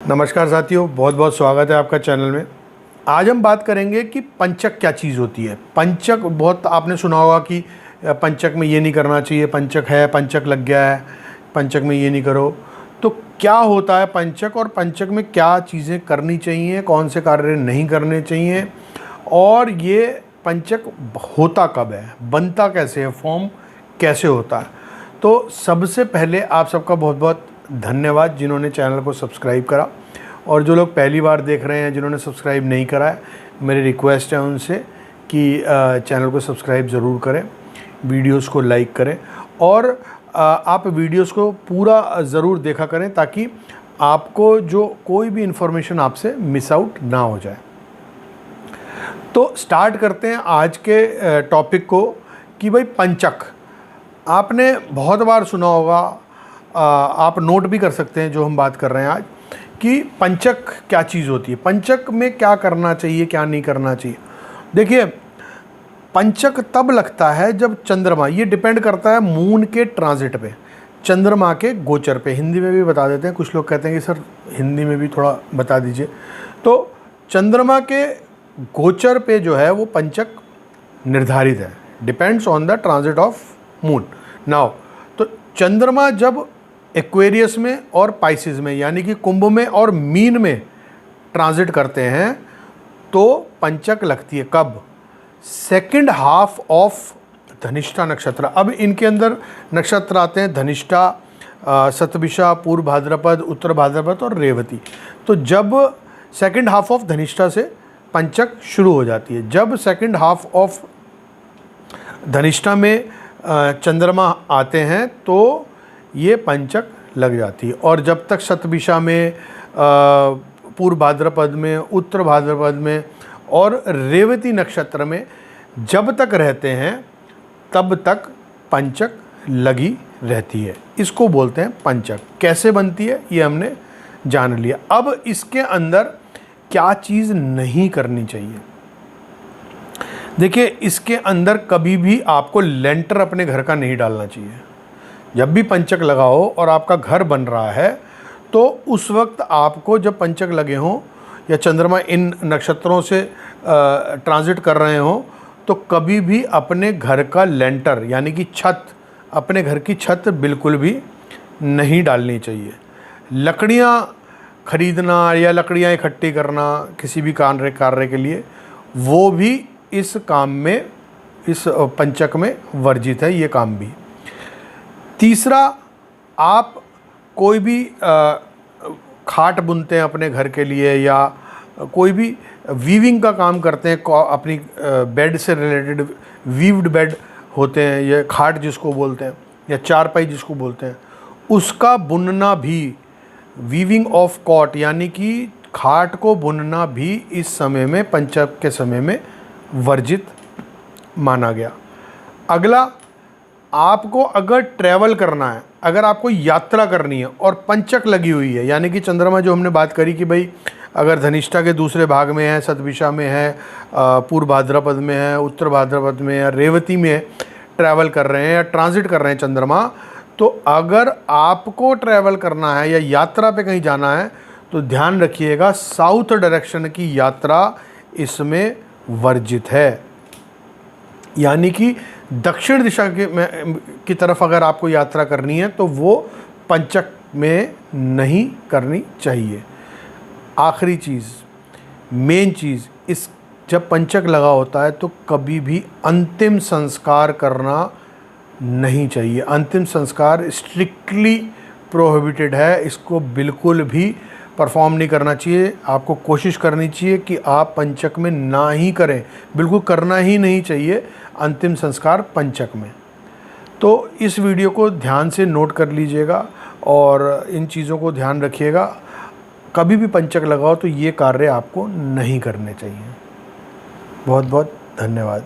नमस्कार साथियों, बहुत बहुत स्वागत है आपका चैनल में। आज हम बात करेंगे कि पंचक क्या चीज़ होती है। पंचक बहुत आपने सुना होगा कि पंचक में ये नहीं करना चाहिए, पंचक है, पंचक लग गया है, पंचक में ये नहीं करो। तो क्या होता है पंचक और पंचक में क्या चीज़ें करनी चाहिए, कौन से कार्य नहीं करने चाहिए और ये पंचक होता कब है, बनता कैसे है, फॉर्म कैसे होता है। तो सबसे पहले आप सबका बहुत बहुत धन्यवाद जिन्होंने चैनल को सब्सक्राइब करा, और जो लोग पहली बार देख रहे हैं जिन्होंने सब्सक्राइब नहीं करा है, मेरी रिक्वेस्ट है उनसे कि चैनल को सब्सक्राइब ज़रूर करें, वीडियोस को लाइक करें और आप वीडियोस को पूरा ज़रूर देखा करें ताकि आपको जो कोई भी इन्फॉर्मेशन आपसे मिस आउट ना हो जाए। तो स्टार्ट करते हैं आज के टॉपिक को कि भाई पंचक आपने बहुत बार सुना होगा, आप नोट भी कर सकते हैं जो हम बात कर रहे हैं आज, कि पंचक क्या चीज़ होती है, पंचक में क्या करना चाहिए, क्या नहीं करना चाहिए। देखिए, पंचक तब लगता है जब चंद्रमा, ये डिपेंड करता है मून के ट्रांजिट पे, चंद्रमा के गोचर पे। हिंदी में भी बता देते हैं, कुछ लोग कहते हैं कि सर हिंदी में भी थोड़ा बता दीजिए। तो चंद्रमा के गोचर पे जो है वो पंचक निर्धारित है, depends on the transit of moon. Now तो चंद्रमा जब एक्वेरियस में और पाइसिस में यानी कि कुंभ में और मीन में ट्रांजिट करते हैं तो पंचक लगती है। कब? सेकंड हाफ ऑफ धनिष्ठा नक्षत्र। अब इनके अंदर नक्षत्र आते हैं धनिष्ठा, शतभिषा, पूर्व भाद्रपद, उत्तर भाद्रपद और रेवती। तो जब सेकंड हाफ ऑफ धनिष्ठा से पंचक शुरू हो जाती है, जब सेकंड हाफ ऑफ धनिष्ठा में चंद्रमा आते हैं तो ये पंचक लग जाती है। और जब तक शतभिषा में, पूर्व भाद्रपद में, उत्तर भाद्रपद में और रेवती नक्षत्र में जब तक रहते हैं तब तक पंचक लगी रहती है। इसको बोलते हैं पंचक। कैसे बनती है ये हमने जान लिया। अब इसके अंदर क्या चीज़ नहीं करनी चाहिए। देखिए, इसके अंदर कभी भी आपको लेंटर अपने घर का नहीं डालना चाहिए। जब भी पंचक लगा हो और आपका घर बन रहा है तो उस वक्त आपको, जब पंचक लगे हों या चंद्रमा इन नक्षत्रों से ट्रांजिट कर रहे हों, तो कभी भी अपने घर का लेंटर यानी कि छत, अपने घर की छत बिल्कुल भी नहीं डालनी चाहिए। लकड़ियाँ खरीदना या लकड़ियाँ इकट्ठी करना किसी भी कार्य के लिए, वो भी इस काम में, इस पंचक में वर्जित है ये काम भी। तीसरा, आप कोई भी खाट बुनते हैं अपने घर के लिए या कोई भी वीविंग का काम करते हैं, अपनी बेड से रिलेटेड वीव्ड बेड होते हैं, ये खाट जिसको बोलते हैं या चारपाई जिसको बोलते हैं, उसका बुनना भी, वीविंग ऑफ कॉट यानी कि खाट को बुनना भी इस समय में, पंचक के समय में वर्जित माना गया। अगला, आपको अगर ट्रैवल करना है, अगर आपको यात्रा करनी है और पंचक लगी हुई है, यानी कि चंद्रमा जो हमने बात करी कि भाई अगर धनिष्ठा के दूसरे भाग में है, शतभिषा में है, पूर्व भाद्रपद में है, उत्तर भाद्रपद में या रेवती में ट्रैवल कर रहे हैं या ट्रांजिट कर रहे हैं चंद्रमा, तो अगर आपको ट्रैवल करना है या यात्रा पे कहीं जाना है तो ध्यान रखिएगा साउथ डायरेक्शन की यात्रा इसमें वर्जित है। यानी कि दक्षिण दिशा की तरफ अगर आपको यात्रा करनी है तो वो पंचक में नहीं करनी चाहिए। आखिरी चीज़, मेन चीज़, इस जब पंचक लगा होता है तो कभी भी अंतिम संस्कार करना नहीं चाहिए। अंतिम संस्कार स्ट्रिक्टली प्रोहिबिटेड है, इसको बिल्कुल भी परफॉर्म नहीं करना चाहिए। आपको कोशिश करनी चाहिए कि आप पंचक में ना ही करें, बिल्कुल करना ही नहीं चाहिए अंतिम संस्कार पंचक में। तो इस वीडियो को ध्यान से नोट कर लीजिएगा और इन चीज़ों को ध्यान रखिएगा। कभी भी पंचक लगाओ तो ये कार्य आपको नहीं करने चाहिए। बहुत बहुत धन्यवाद।